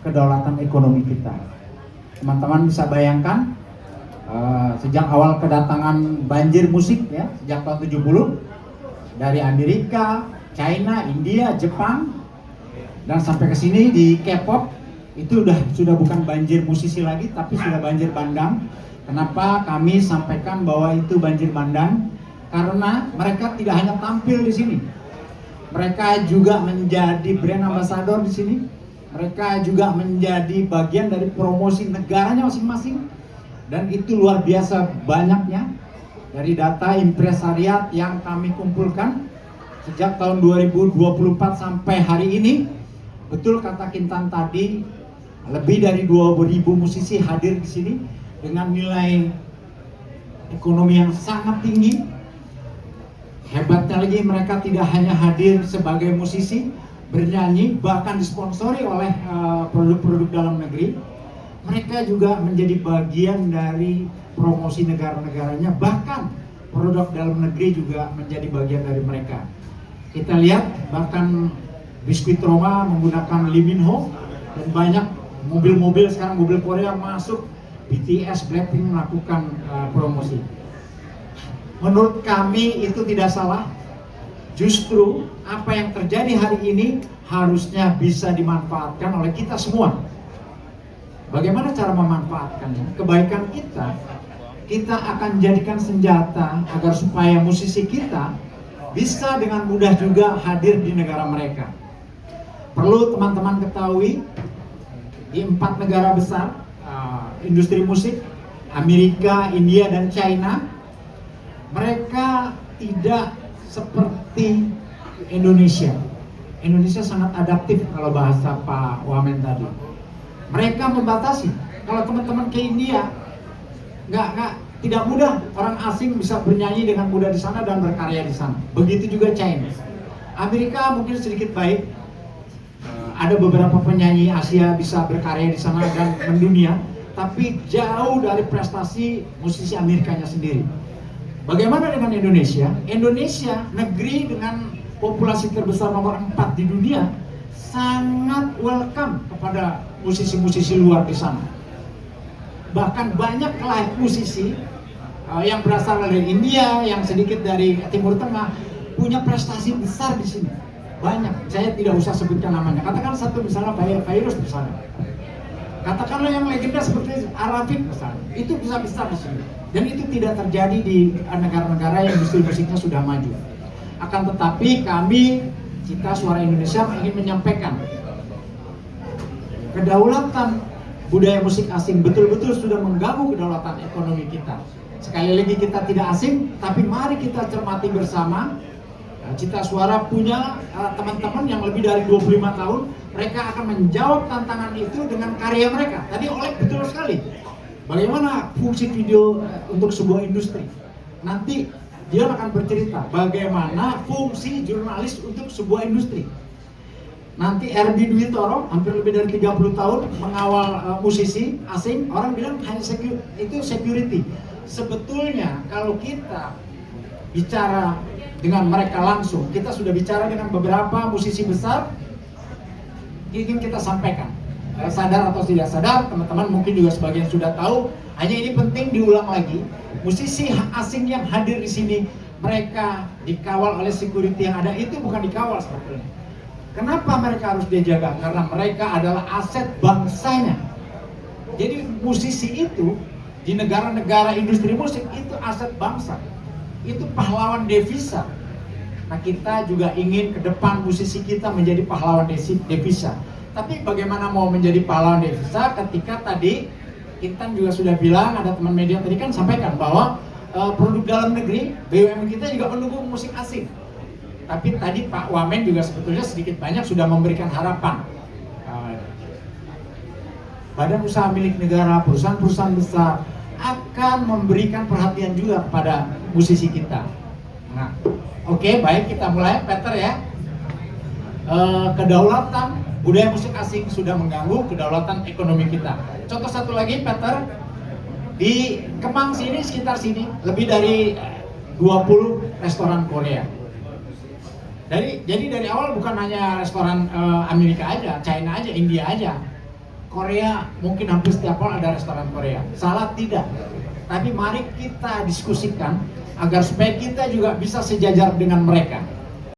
kedaulatan ekonomi kita. Teman-teman bisa bayangkan sejak awal kedatangan banjir musik ya, sejak tahun 70 dari Amerika, China, India, Jepang, dan sampai ke sini di K-pop itu sudah bukan banjir musisi lagi, tapi sudah banjir bandang. Kenapa kami sampaikan bahwa itu banjir bandang? Karena mereka tidak hanya tampil di sini, mereka juga menjadi brand ambassador di sini. Mereka juga menjadi bagian dari promosi negaranya masing-masing, dan itu luar biasa banyaknya. Dari data impresariat yang kami kumpulkan sejak tahun 2024 sampai hari ini, betul kata Kintan tadi, lebih dari 20.000 musisi hadir di sini dengan nilai ekonomi yang sangat tinggi. Hebatnya lagi, mereka tidak hanya hadir sebagai musisi bernyanyi, bahkan disponsori oleh produk-produk dalam negeri. Mereka juga menjadi bagian dari promosi negara-negaranya, bahkan produk dalam negeri juga menjadi bagian dari mereka. Kita lihat bahkan biskuit Roma menggunakan Lee Min Ho, dan banyak mobil-mobil sekarang, mobil Korea masuk, BTS, Blackpink melakukan promosi. Menurut kami itu tidak salah. Justru apa yang terjadi hari ini harusnya bisa dimanfaatkan oleh kita semua. Bagaimana cara memanfaatkannya? Kebaikan kita akan jadikan senjata agar supaya musisi kita bisa dengan mudah juga hadir di negara mereka. Perlu teman-teman ketahui, di 4 negara besar industri musik, Amerika, India, dan China, mereka tidak seperti Indonesia. Indonesia sangat adaptif kalau bahasa Pak Wamen tadi. Mereka membatasi. Kalau teman-teman ke India, tidak mudah orang asing bisa bernyanyi dengan mudah di sana dan berkarya di sana. Begitu juga China. Amerika mungkin sedikit baik. Ada beberapa penyanyi Asia bisa berkarya di sana dan mendunia, tapi jauh dari prestasi musisi Amerikanya sendiri. Bagaimana dengan Indonesia? Indonesia, negeri dengan populasi terbesar nomor 4 di dunia, sangat welcome kepada musisi-musisi luar di sana. Bahkan banyak live musisi yang berasal dari India, yang sedikit dari Timur Tengah, punya prestasi besar di sini. Banyak, saya tidak usah sebutkan namanya. Katakan satu misalnya Virus misalnya. Katakanlah yang legenda seperti Arafik misalnya, itu bisa besar di sini. Dan itu tidak terjadi di negara-negara yang industri musiknya sudah maju. Akan tetapi kita Suara Indonesia ingin menyampaikan kedaulatan budaya musik asing betul-betul sudah mengganggu kedaulatan ekonomi kita. Sekali lagi, kita tidak asing, tapi mari kita cermati bersama. Cita Suara punya teman-teman yang lebih dari 25 tahun, mereka akan menjawab tantangan itu dengan karya mereka. Tadi Oleg betul sekali. Bagaimana fungsi video untuk sebuah industri? Nanti dia akan bercerita bagaimana fungsi jurnalis untuk sebuah industri. Nanti RB Dwi Toro hampir lebih dari 30 tahun mengawal musisi asing. Orang bilang hanya itu security. Sebetulnya kalau kita bicara dengan mereka langsung, kita sudah bicara dengan beberapa musisi besar, ingin kita sampaikan. Sadar atau tidak sadar, teman-teman mungkin juga sebagian sudah tahu. Hanya ini penting diulang lagi. Musisi asing yang hadir di sini, mereka dikawal oleh security yang ada. Itu bukan dikawal sebetulnya. Kenapa mereka harus dijaga? Karena mereka adalah aset bangsanya. Jadi musisi itu di negara-negara industri musik itu aset bangsa. Itu pahlawan devisa. Nah, kita juga ingin ke depan musisi kita menjadi pahlawan devisa. Tapi bagaimana mau menjadi pahlawan devisa ketika tadi Intan juga sudah bilang, ada teman media tadi kan sampaikan bahwa produk dalam negeri, BUMN kita juga mendukung musik asing. Tapi tadi Pak Wamen juga sebetulnya sedikit banyak sudah memberikan harapan. Badan usaha milik negara, perusahaan-perusahaan besar akan memberikan perhatian juga kepada musisi kita. Nah, oke, baik, kita mulai, Peter ya. Kedaulatan budaya musik asing sudah mengganggu kedaulatan ekonomi kita. Contoh satu lagi, Peter, di Kemang sini, sekitar sini, lebih dari 20 restoran Korea. Jadi dari awal bukan hanya restoran Amerika aja, China aja, India aja. Korea mungkin hampir setiap hal ada restoran Korea. Salah tidak. Tapi mari kita diskusikan agar supaya kita juga bisa sejajar dengan mereka.